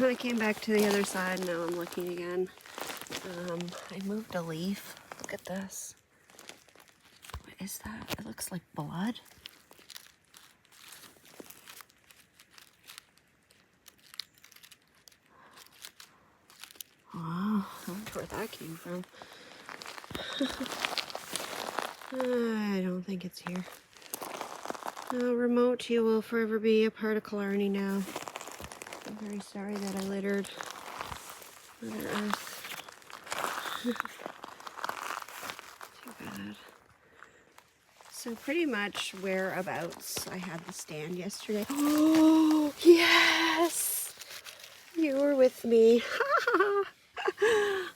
I came back to the other side, now I'm looking again. I moved a leaf. Look at this. What is that? It looks like blood. Wow, I wonder where that came from. I don't think it's here. Remote, you will forever be a part of Killarney now. I'm very sorry that I littered Mother Earth. Too bad. So pretty much whereabouts I had the stand yesterday. Oh, yes! You were with me.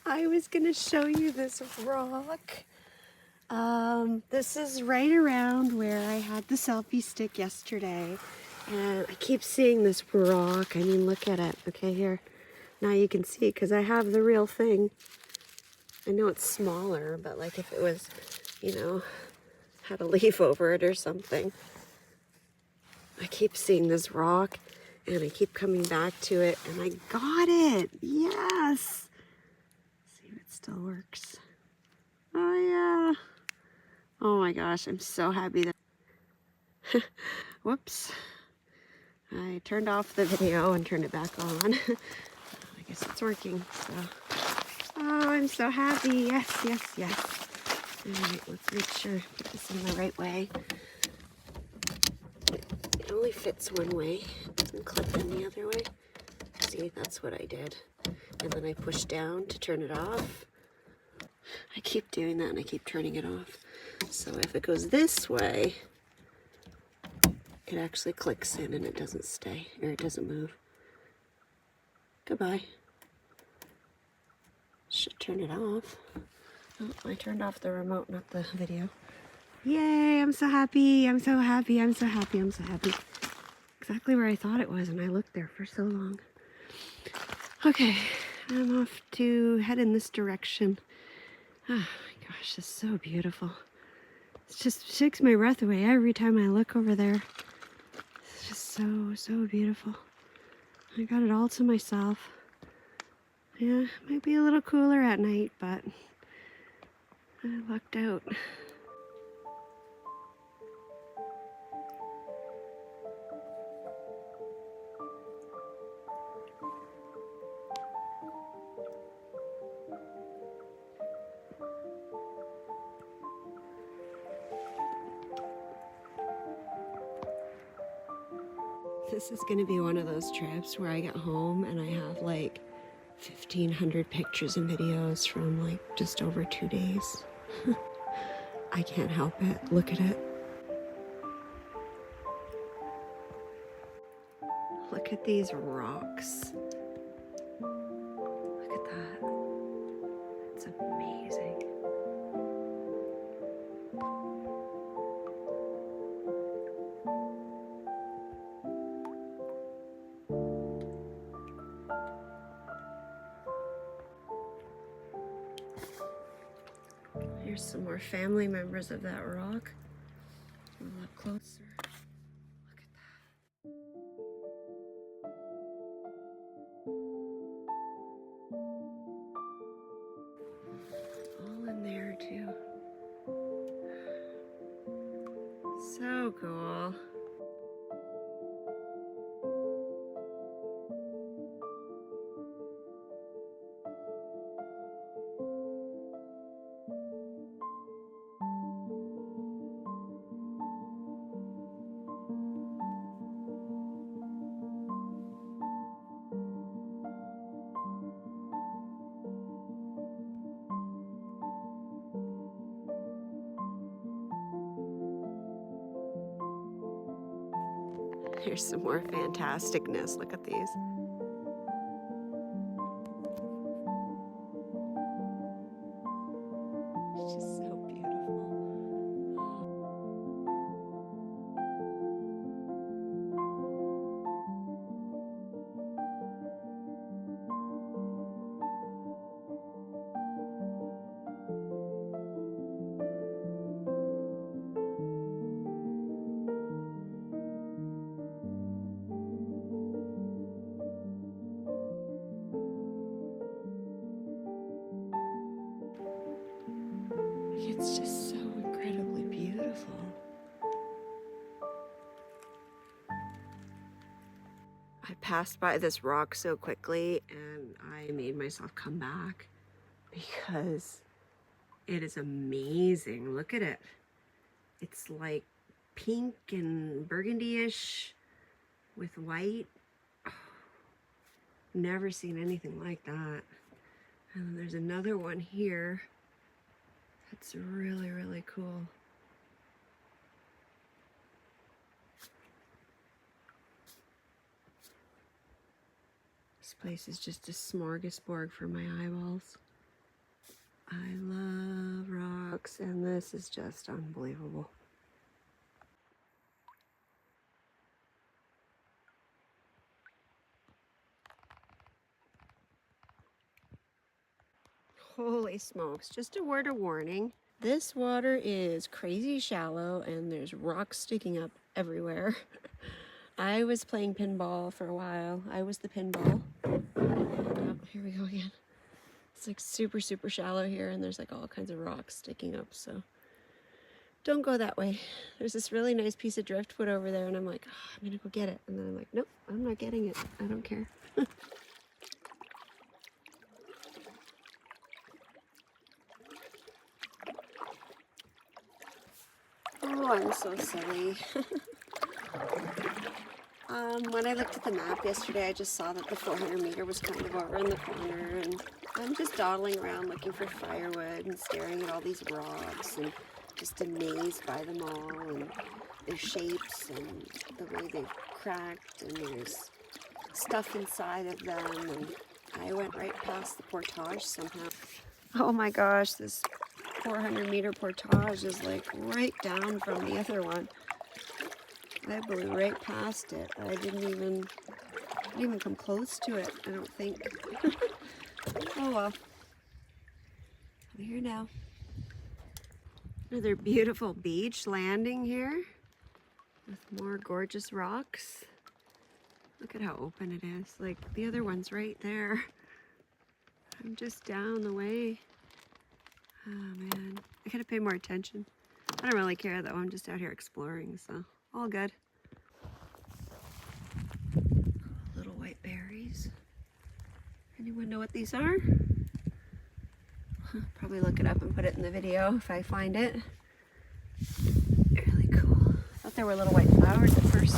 I was going to show you this rock. This is right around where I had the selfie stick yesterday. And I keep seeing this rock. I mean, look at it. Okay, here. Now you can see because I have the real thing. I know it's smaller, but like if it was, you know, had a leaf over it or something. I keep seeing this rock and I keep coming back to it and I got it. Yes. Let's see if it still works. Oh yeah. Oh my gosh, I'm so happy that whoops. I turned off the video and turned it back on. I guess it's working. So oh, I'm so happy. Yes, yes, yes. Alright, let's make sure I put this in the right way. It only fits one way. It doesn't clip in the other way. See, that's what I did. And then I push down to turn it off. I keep doing that and I keep turning it off. So if it goes this way, it actually clicks in and it doesn't stay, or it doesn't move. Goodbye. Should turn it off. Oh, I turned off the remote, not the video. Yay, I'm so happy. I'm so happy. I'm so happy. I'm so happy. Exactly where I thought it was, and I looked there for so long. Okay, I'm off to head in this direction. Oh my gosh, it's so beautiful. It just takes my breath away every time I look over there. It's just so, so beautiful. I got it all to myself. Yeah, it might be a little cooler at night, but I lucked out. This is going to be one of those trips where I get home and I have like 1,500 pictures and videos from like just over 2 days. I can't help it. Look at it. Look at these rocks. Look at that. It's amazing. Here's some more family members of that rock. A little up closer. Look at that. All in there too. So cool. Here's some more fantasticness. Look at these. It's just so beautiful. It's just so incredibly beautiful. I passed by this rock so quickly and I made myself come back because it is amazing. Look at it. It's like pink and burgundy-ish with white. Oh, never seen anything like that. And then there's another one here. That's really, really cool. This place is just a smorgasbord for my eyeballs. I love rocks, and this is just unbelievable. Holy smokes, just a word of warning. This water is crazy shallow and there's rocks sticking up everywhere. I was playing pinball for a while. I was the pinball. And, oh, here we go again. It's like super, super shallow here and there's like all kinds of rocks sticking up, so don't go that way. There's this really nice piece of driftwood over there and I'm like, oh, I'm gonna go get it. And then I'm like, nope, I'm not getting it. I don't care. Oh, I'm so silly. When I looked at the map yesterday, I just saw that the 400 meter was kind of over in the corner, and I'm just dawdling around looking for firewood and staring at all these rocks and just amazed by them all and their shapes and the way they've cracked, and there's stuff inside of them, and I went right past the Portage somehow. Oh my gosh, this 400 meter Portage is like right down from the other one. I blew right past it. I didn't even come close to it, I don't think. Oh well. I'm here now. Another beautiful beach landing here with more gorgeous rocks. Look at how open it is. Like the other one's right there. I'm just down the way. Oh man, I gotta pay more attention. I don't really care though, I'm just out here exploring, so all good. Little white berries. Anyone know what these are? Probably look it up and put it in the video if I find it. Really cool. I thought there were little white flowers at first.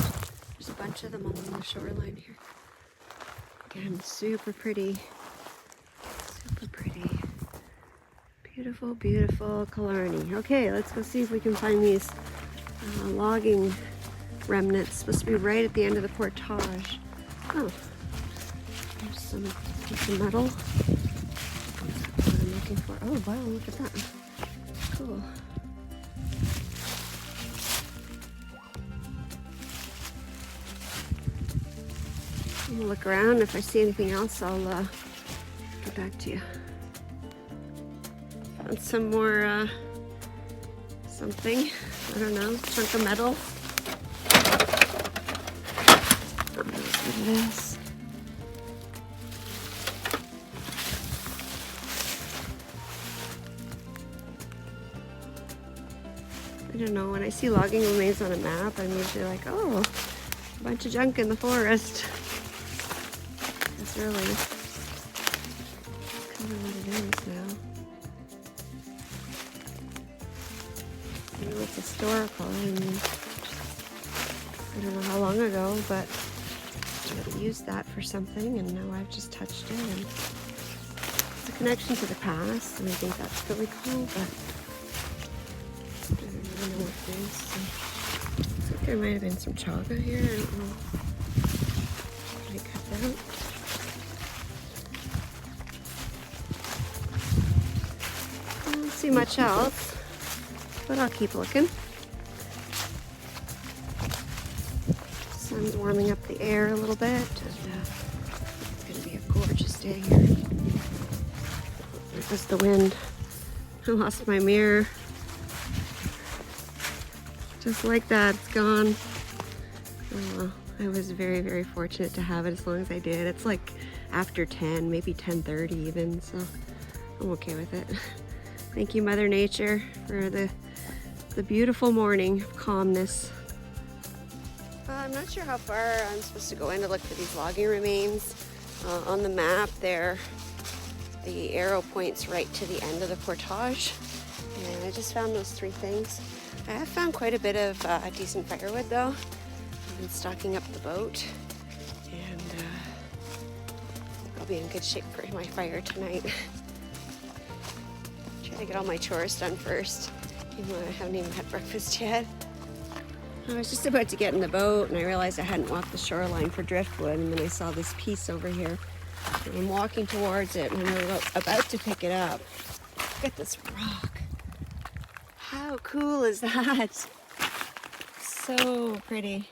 There's a bunch of them along the shoreline here. Again, super pretty. Super pretty. Beautiful, beautiful Killarney. Okay, let's go see if we can find these logging remnants. Supposed to be right at the end of the Portage. Oh, there's some piece of metal. That's what I'm looking for. Oh wow, look at that. Cool. I'm gonna look around. If I see anything else, I'll get back to you. Found some more something. I don't know, chunk of metal. What it is. I don't know, when I see logging remains on a map, I'm usually like, oh, a bunch of junk in the forest. That's really kind of what it is now. Maybe it's historical. I mean, I don't know how long ago, but I used that for something, and now I've just touched it. And it's a connection to the past, and I think that's really cool, but I don't even know what it is. So, I think there might have been some chaga here. I don't know. Did I cut that out? I don't see much else, but I'll keep looking. Sun's warming up the air a little bit, and it's going to be a gorgeous day here. There goes the wind. I lost my mirror. Just like that, it's gone. Oh well, I was very, very fortunate to have it as long as I did. It's like after 10, maybe 10:30 even, so I'm okay with it. Thank you, Mother Nature, for the beautiful morning of calmness. I'm not sure how far I'm supposed to go in to look for these logging remains. On the map there, the arrow points right to the end of the Portage. And I just found those 3 things. I have found quite a bit of decent firewood though. I've been stocking up the boat, and I'll be in good shape for my fire tonight. Try to get all my chores done first, even though I haven't even had breakfast yet. I was just about to get in the boat and I realized I hadn't walked the shoreline for driftwood, and then I saw this piece over here. And I'm walking towards it and I'm about to pick it up. Look at this rock. How cool is that? So pretty.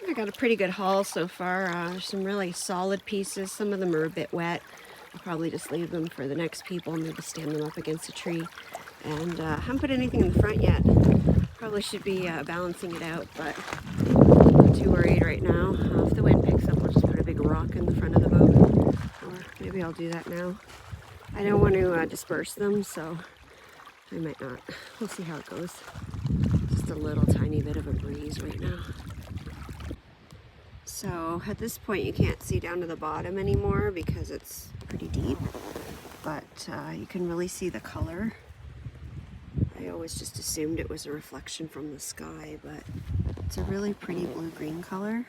I got a pretty good haul so far. There's some really solid pieces. Some of them are a bit wet. I'll probably just leave them for the next people, maybe stand them up against a tree. And I haven't put anything in the front yet. Probably should be balancing it out, but I'm not too worried right now. If the wind picks up, I'll just put a big rock in the front of the boat. Or maybe I'll do that now. I don't want to disperse them, so I might not. We'll see how it goes. Just a little tiny bit of a breeze right now. So at this point you can't see down to the bottom anymore because it's pretty deep, but you can really see the color. I always just assumed it was a reflection from the sky, but it's a really pretty blue-green color,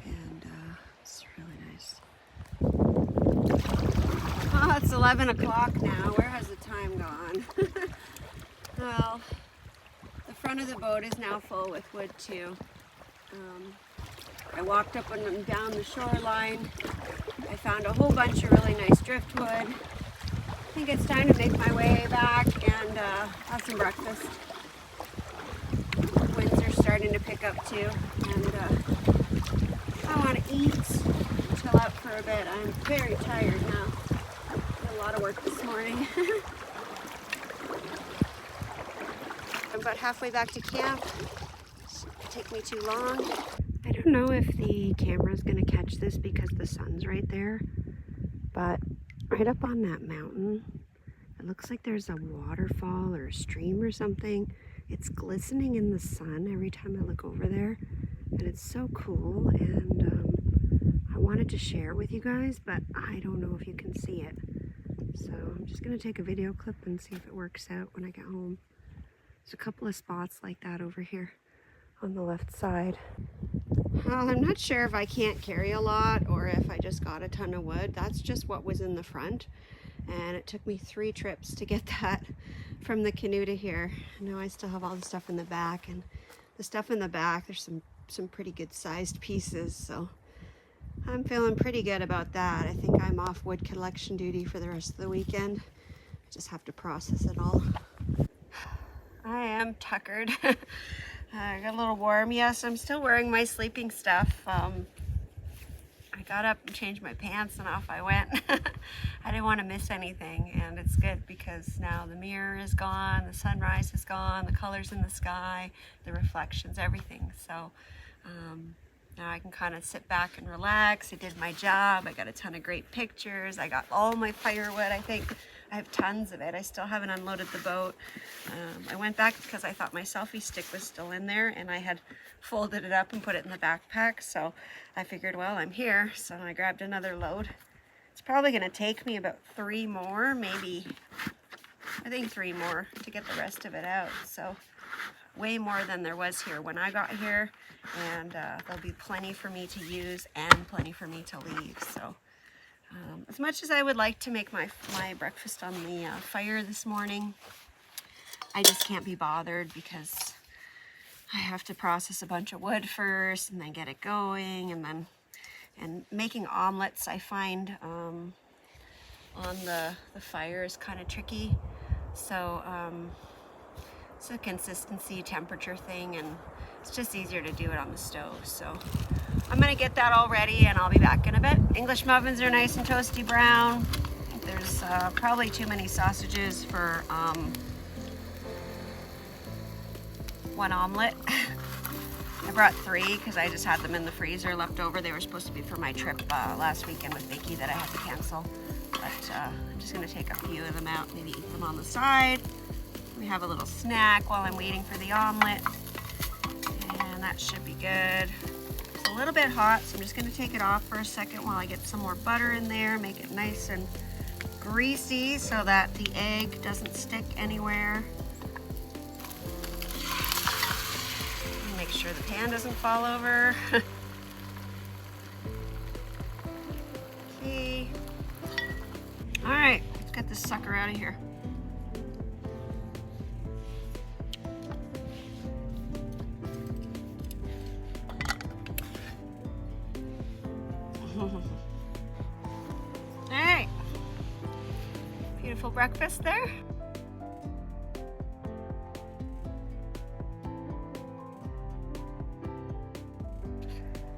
and it's really nice. Oh, it's 11 o'clock now. Where has the time gone? Well, the front of the boat is now full with wood too. I walked up and down the shoreline. I found a whole bunch of really nice driftwood. I think it's time to make my way back and have some breakfast. The winds are starting to pick up too, and I want to eat and chill out for a bit. I'm very tired now. Did a lot of work this morning. I'm about halfway back to camp. Shouldn't take me too long. I don't know if the camera's going to catch this because the sun's right there, but right up on that mountain, it looks like there's a waterfall or a stream or something. It's glistening in the sun every time I look over there, and it's so cool, and I wanted to share with you guys, but I don't know if you can see it. So I'm just going to take a video clip and see if it works out when I get home. There's a couple of spots like that over here on the left side. Well, I'm not sure if I can't carry a lot or if I just got a ton of wood. That's just what was in the front, and it took me 3 trips to get that from the canoe to here. Now I still have all the stuff in the back, and the stuff in the back, there's some pretty good sized pieces, so I'm feeling pretty good about that. I think I'm off wood collection duty for the rest of the weekend. I just have to process it all. I am tuckered. I got a little warm. Yes, I'm still wearing my sleeping stuff. I got up and changed my pants and off I went. I didn't want to miss anything, and it's good because now the mirror is gone, the sunrise is gone, the colors in the sky, the reflections, everything. So now I can kind of sit back and relax. I did my job. I got a ton of great pictures. I got all my firewood. I think I have tons of it. I still haven't unloaded the boat. I went back because I thought my selfie stick was still in there, and I had folded it up and put it in the backpack. So I figured, well, I'm here. So I grabbed another load. It's probably going to take me about 3 more, maybe, I think 3 more to get the rest of it out. So way more than there was here when I got here, and there'll be plenty for me to use and plenty for me to leave. So as much as I would like to make my breakfast on the fire this morning, I just can't be bothered because I have to process a bunch of wood first and then get it going, and making omelets I find on the fire is kind of tricky. So it's a consistency temperature thing, and it's just easier to do it on the stove. So I'm gonna get that all ready and I'll be back in a bit. English muffins are nice and toasty brown. There's probably too many sausages for 1 omelet. I brought 3 because I just had them in the freezer left over. They were supposed to be for my trip last weekend with Vicky that I had to cancel. But I'm just gonna take a few of them out, maybe eat them on the side. We have a little snack while I'm waiting for the omelet. And that should be good. It's a little bit hot, so I'm just gonna take it off for a second while I get some more butter in there, make it nice and greasy so that the egg doesn't stick anywhere. Make sure the pan doesn't fall over. Okay. All right, let's get this sucker out of here. All right, beautiful breakfast there.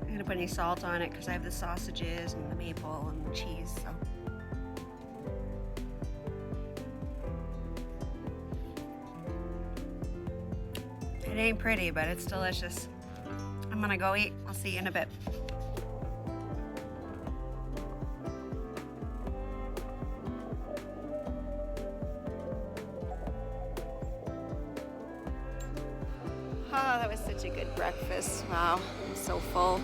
I'm gonna put any salt on it because I have the sausages and the maple and the cheese. So. It ain't pretty, but it's delicious. I'm gonna go eat. I'll see you in a bit. Oh, that was such a good breakfast. Wow, I'm so full.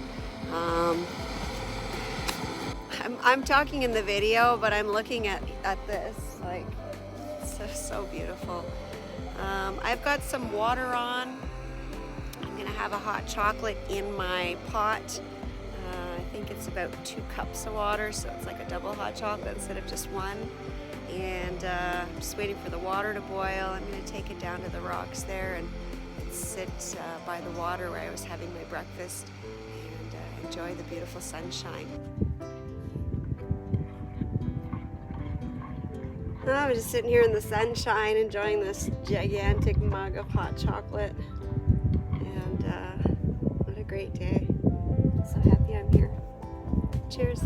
I'm talking in the video, but I'm looking at this, like, so beautiful. I've got some water on. I'm gonna have a hot chocolate in my pot. I think it's about 2 cups of water, so it's like a double hot chocolate instead of just one. And I'm just waiting for the water to boil. I'm gonna take it down to the rocks there and sit by the water where I was having my breakfast and enjoy the beautiful sunshine. Oh, I'm just sitting here in the sunshine enjoying this gigantic mug of hot chocolate, and what a great day. So happy I'm here. Cheers.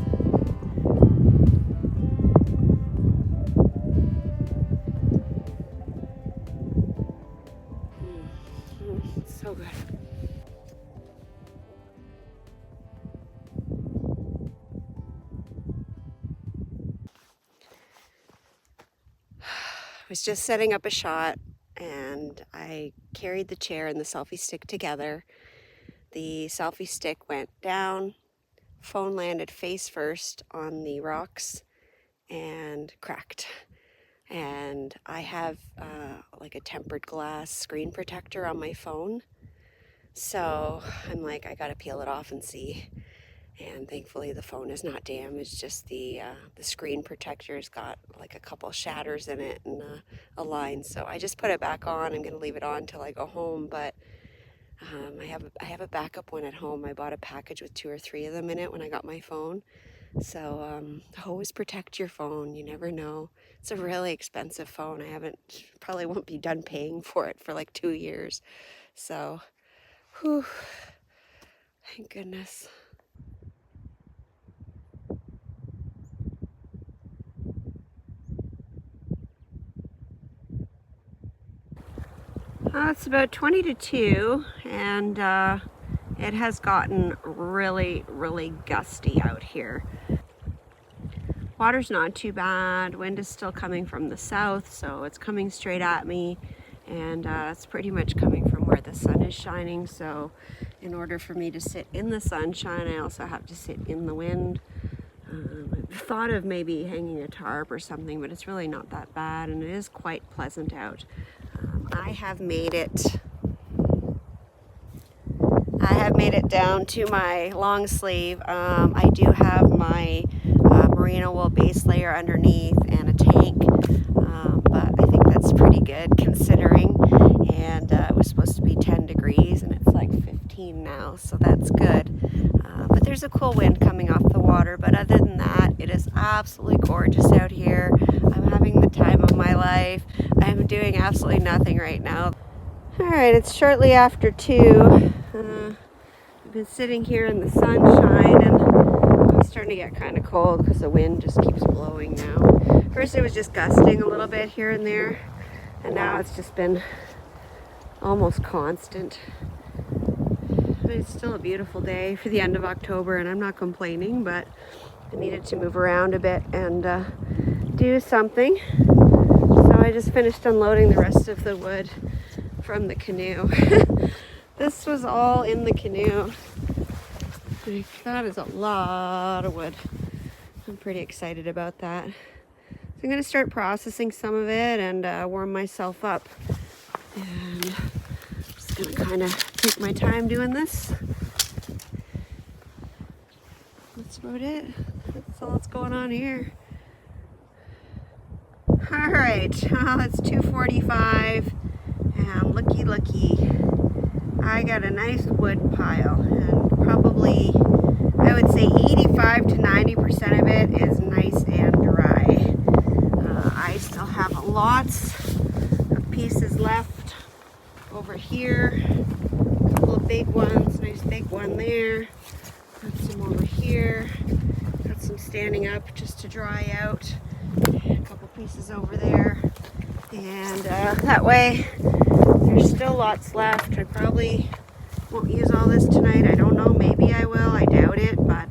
So good. I was just setting up a shot and I carried the chair and the selfie stick together. The selfie stick went down, phone landed face first on the rocks and cracked. And I have like a tempered glass screen protector on my phone. So I'm like, I gotta peel it off and see. And thankfully the phone is not damaged, just the screen protector's got like a couple shatters in it and a line. So I just put it back on. I'm gonna leave it on until I go home, but I have a backup one at home. I bought a package with 2 or 3 of them in it when I got my phone. So always protect your phone. You never know. It's a really expensive phone. Probably won't be done paying for it for like 2 years. So, whew, thank goodness. It's about 20 to 2 and it has gotten really, really gusty out here. Water's not too bad. Wind is still coming from the south, so it's coming straight at me, and it's pretty much coming from where the sun is shining. So in order for me to sit in the sunshine, I also have to sit in the wind. I've thought of maybe hanging a tarp or something, but it's really not that bad, and it is quite pleasant out. I have made it down to my long sleeve. I do have my merino wool base layer underneath and a tank, but I think that's pretty good considering. And it was supposed to be 10 degrees and it's like 15 now, so that's good. But there's a cool wind coming off the water, but other than that, it is absolutely gorgeous out here. I'm having the time of my life. I'm doing absolutely nothing right now. All right, it's shortly after 2. I've been sitting here in the sunshine and it's starting to get kind of cold because the wind just keeps blowing now. First it was just gusting a little bit here and there, and now it's just been almost constant. It's still a beautiful day for the end of October, and I'm not complaining, but I needed to move around a bit and do something. So I just finished unloading the rest of the wood from the canoe. This was all in the canoe. That is a lot of wood. I'm pretty excited about that. So I'm going to start processing some of it and warm myself up. And I'm just going to kind of take my time doing this. That's about it. That's all that's going on here. All right, well, it's 2:45 and looky. I got a nice wood pile, and probably I would say 85 to 90% of it is nice and dry. I still have lots of pieces left over here. A couple of big ones, nice big one there. Got some over here. Got some standing up just to dry out. A couple pieces over there. And that way there's still lots left. I probably won't use all this tonight. I don't know, maybe I will. I doubt it, but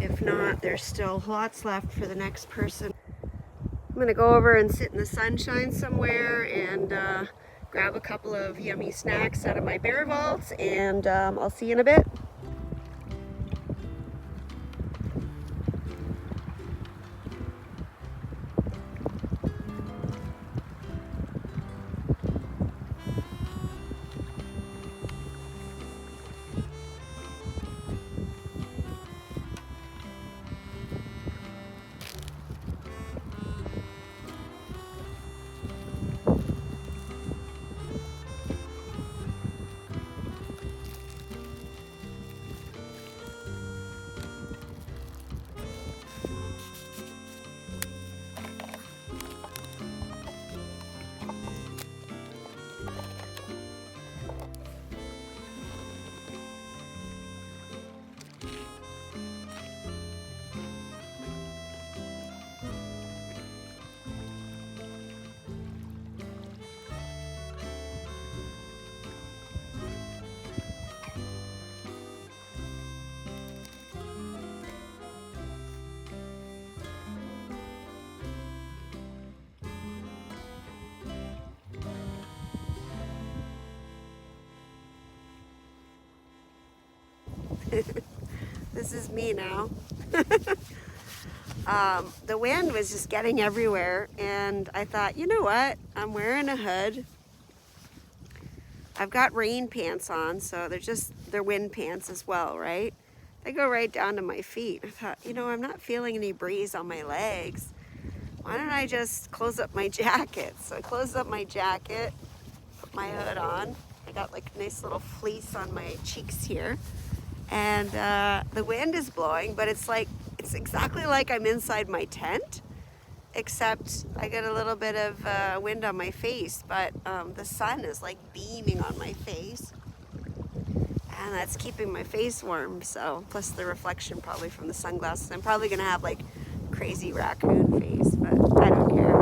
if not, there's still lots left for the next person. I'm gonna go over and sit in the sunshine somewhere and grab a couple of yummy snacks out of my bear vaults, and I'll see you in a bit. This is me now. The wind was just getting everywhere, and I thought, you know what? I'm wearing a hood. I've got rain pants on, so they're wind pants as well, right? They go right down to my feet. I thought, you know, I'm not feeling any breeze on my legs. Why don't I just close up my jacket? So I closed up my jacket, put my hood on. I got like a nice little fleece on my cheeks here. And the wind is blowing, but it's exactly like I'm inside my tent, except I get a little bit of wind on my face, but the sun is like beaming on my face, and that's keeping my face warm. So plus the reflection probably from the sunglasses. I'm probably gonna have like crazy raccoon face, but I don't care.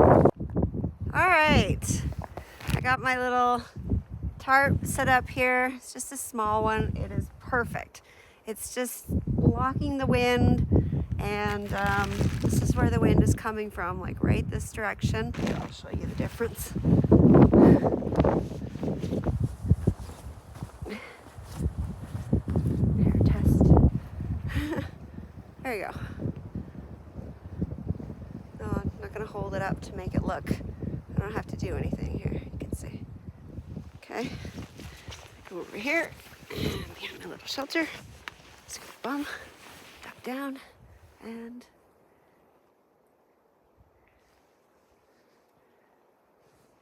All right, I got my little tarp set up here. It's just a small one. It is perfect. It's just blocking the wind, and this is where the wind is coming from, like right this direction. I'll show you the difference. Air test. There you go. No, I'm not going to hold it up to make it look. I don't have to do anything here. You can see. Okay. Come over here and behind my little shelter. Scoot bum, duck down, and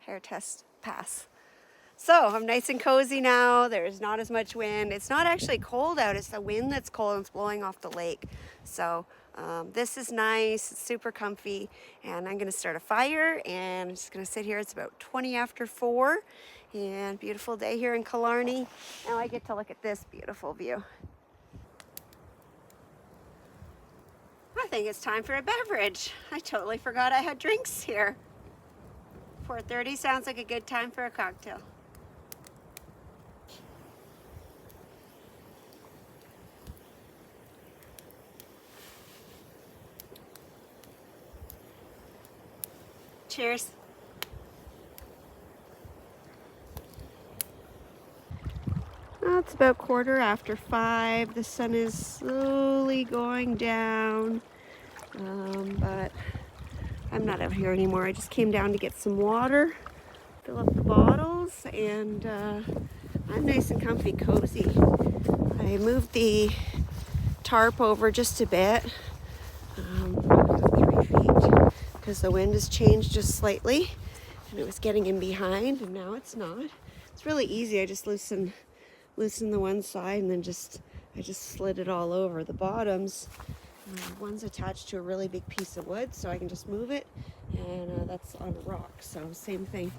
hair test pass. So I'm nice and cozy now. There's not as much wind. It's not actually cold out. It's the wind that's cold and it's blowing off the lake. So this is nice. It's super comfy. And I'm going to start a fire, and I'm just going to sit here. It's about 20 after 4, and beautiful day here in Killarney. Now I get to look at this beautiful view. I think it's time for a beverage. I totally forgot I had drinks here. 4:30 sounds like a good time for a cocktail. Cheers. Well, it's about 5:15. The sun is slowly going down, but I'm not out here anymore. I just came down to get some water, fill up the bottles, and I'm nice and comfy, cozy. I moved the tarp over just a bit, 3 feet, because the wind has changed just slightly, and it was getting in behind, and now it's not. It's really easy. I just loosen the one side, and then I just slid it all over. The bottoms, one's attached to a really big piece of wood, so I can just move it, and that's on a rock, so same thing.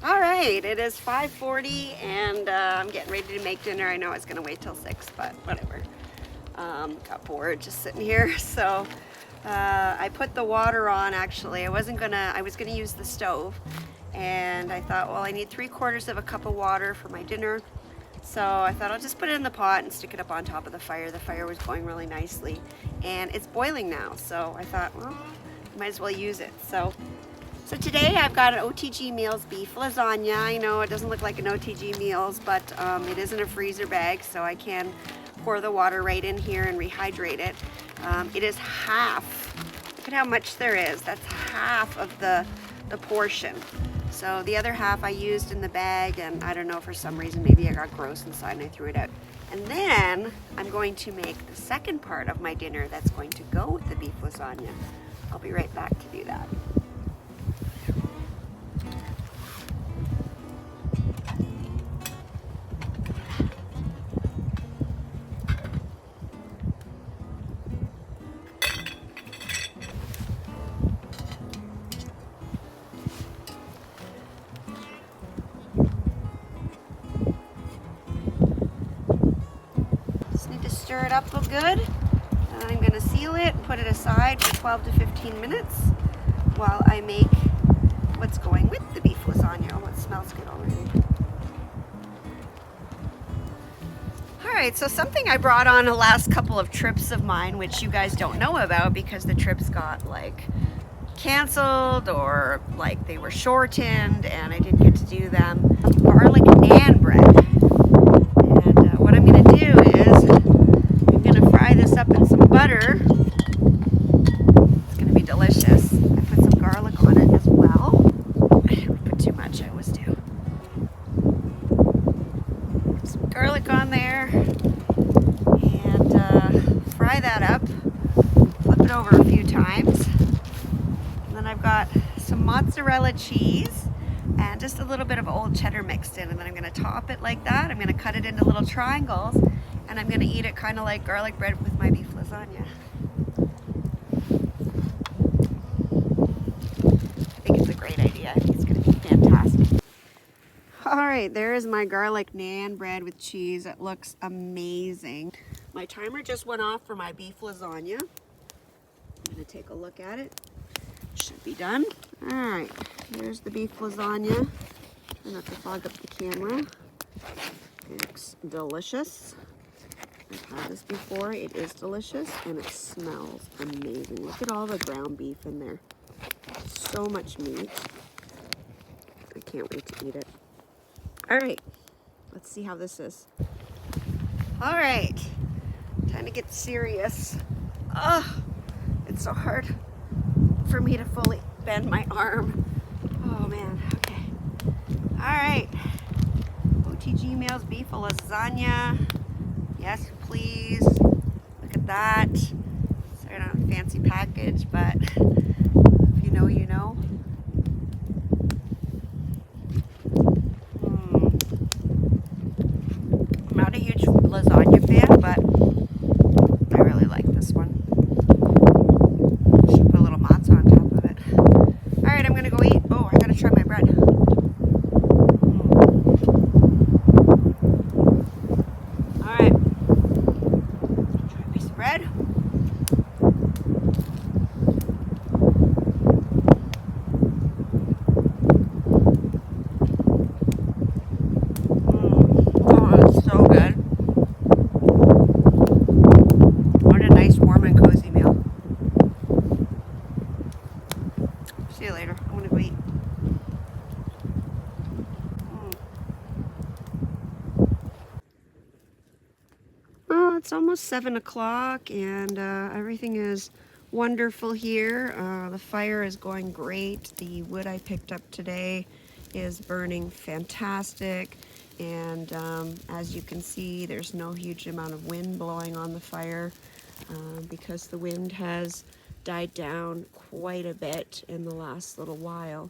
All right, it is 5:40, and I'm getting ready to make dinner. I know I was gonna wait till 6, but whatever. Got bored just sitting here, so I put the water on. Actually, I was gonna use the stove, and I thought, well, I need 3/4 of a cup of water for my dinner. So I thought I'll just put it in the pot and stick it up on top of the fire. The fire was going really nicely, and it's boiling now. So I thought, well, might as well use it. So today I've got an OTG Meals beef lasagna. I know it doesn't look like an OTG Meals, but it is in a freezer bag, so I can pour the water right in here and rehydrate it. It is half. Look at how much there is. That's half of the portion. So the other half I used in the bag, and I don't know, for some reason maybe I got gross inside and I threw it out. And then I'm going to make the second part of my dinner that's going to go with the beef lasagna. I'll be right back to do that. Stir it up real good, and I'm going to seal it and put it aside for 12 to 15 minutes while I make what's going with the beef lasagna. Oh, it smells good already. Alright, so something I brought on the last couple of trips of mine, which you guys don't know about because the trips got like canceled or like they were shortened and I didn't get to do them. Garlic naan bread. And what I'm going to do is fry this up in some butter. It's going to be delicious. I put some garlic on it as well. I didn't put too much, I always do. Put some garlic on there and fry that up. Flip it over a few times. And then I've got some mozzarella cheese and just a little bit of old cheddar mixed in. And then I'm going to top it like that. I'm going to cut it into little triangles. And I'm going to eat it kind of like garlic bread with my beef lasagna. I think it's a great idea. I think it's going to be fantastic. Alright, there is my garlic naan bread with cheese. It looks amazing. My timer just went off for my beef lasagna. I'm going to take a look at it. Should be done. Alright, here's the beef lasagna. I'm not to fog up the camera. It looks delicious. I've had this before. It is delicious and it smells amazing. Look at all the ground beef in there. So much meat. I can't wait to eat it. Alright, let's see how this is. Alright, time to get serious. Oh, it's so hard for me to fully bend my arm. Oh man, okay. Alright, OTG Meals beef lasagna. Yes, please. Look at that. Sorry, not a fancy package, but if you know, you know. I'm not a huge lasagna fan, but I really like this one. Should put a little matzah on top of it. Alright, I'm gonna go eat. Oh, I gotta try my bread. Alright. Try a piece of bread. Oh, it's so good. What a nice, warm, and cozy meal. See you later. I'm gonna go sweet. Well, it's almost 7 o'clock and everything is wonderful here. The fire is going great. The wood I picked up today is burning fantastic, and as you can see, there's no huge amount of wind blowing on the fire because the wind has died down quite a bit in the last little while.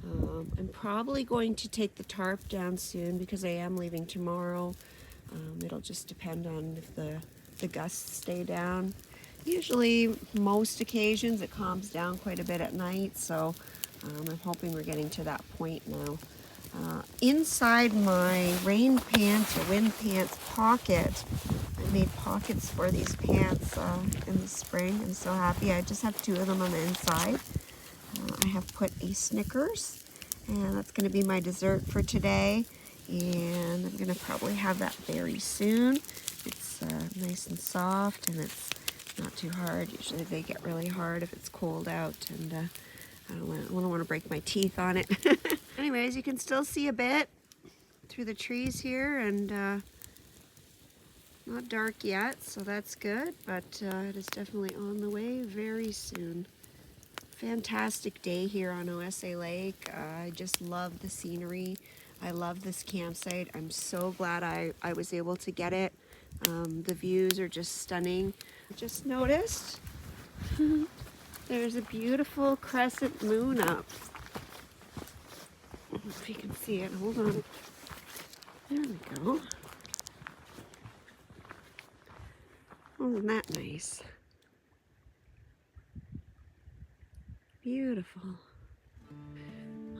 I'm probably going to take the tarp down soon because I am leaving tomorrow. It'll just depend on if the gusts stay down. Usually, most occasions, it calms down quite a bit at night, so I'm hoping we're getting to that point now. Inside my rain pants or wind pants pocket, I made pockets for these pants in the spring. I'm so happy. I just have 2 of them on the inside. I have put a Snickers, and that's going to be my dessert for today. And I'm going to probably have that very soon. It's nice and soft, and it's not too hard. Usually they get really hard if it's cold out, and I don't want to break my teeth on it. Anyways, you can still see a bit through the trees here, and not dark yet, so that's good, but it is definitely on the way very soon. Fantastic day here on OSA Lake. I just love the scenery. I love this campsite. I'm so glad I was able to get it. The views are just stunning. I just noticed there's a beautiful crescent moon up. I don't know if you can see it. Hold on. There we go. Oh, isn't that nice? Beautiful.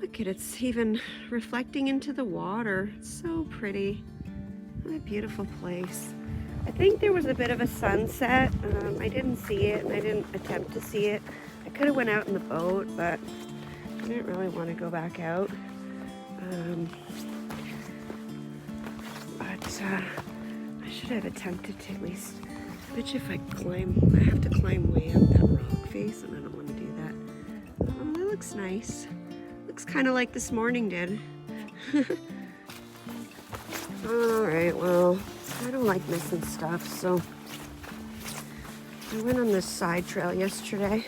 Look at it, it's even reflecting into the water. It's so pretty. What a beautiful place. I think there was a bit of a sunset. I didn't see it, and I didn't attempt to see it. I could have went out in the boat, but I didn't really want to go back out. But I should have attempted to at least. I bet you if I have to climb way up that rock face, and I don't want to do that. Oh, that looks nice. Looks kind of like this morning did. Alright, well, I don't like missing stuff, so I went on this side trail yesterday.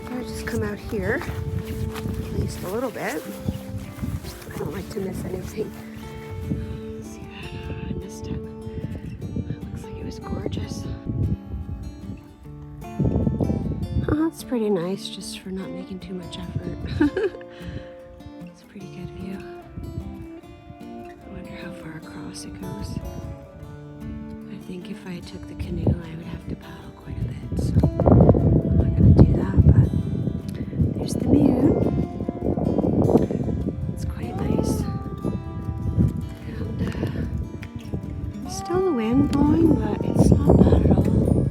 I just come out here, at least a little bit. I don't like to miss anything. See that? I missed it. It looks like it was gorgeous. Oh, it's pretty nice just for not making too much effort. It's a pretty good view. I wonder how far across it goes. I think if I took the canoe, I would have to paddle quite a bit, so I'm not going to do that, but there's the moon. It's quite nice. And still the wind blowing, but it's not bad at all.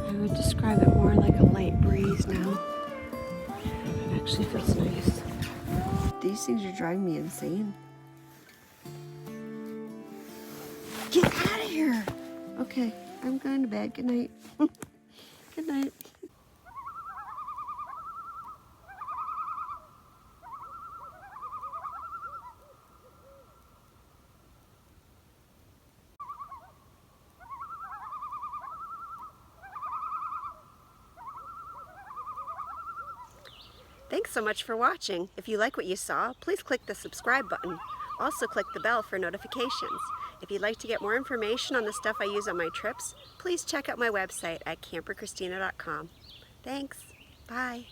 I would describe it more like a light breeze now. It actually feels nice. These things are driving me insane. Get out of here! Okay, I'm going to bed. Good night. Good night. Thanks so much for watching. If you like what you saw, please click the subscribe button. Also click the bell for notifications. If you'd like to get more information on the stuff I use on my trips, please check out my website at CamperChristina.com. Thanks. Bye.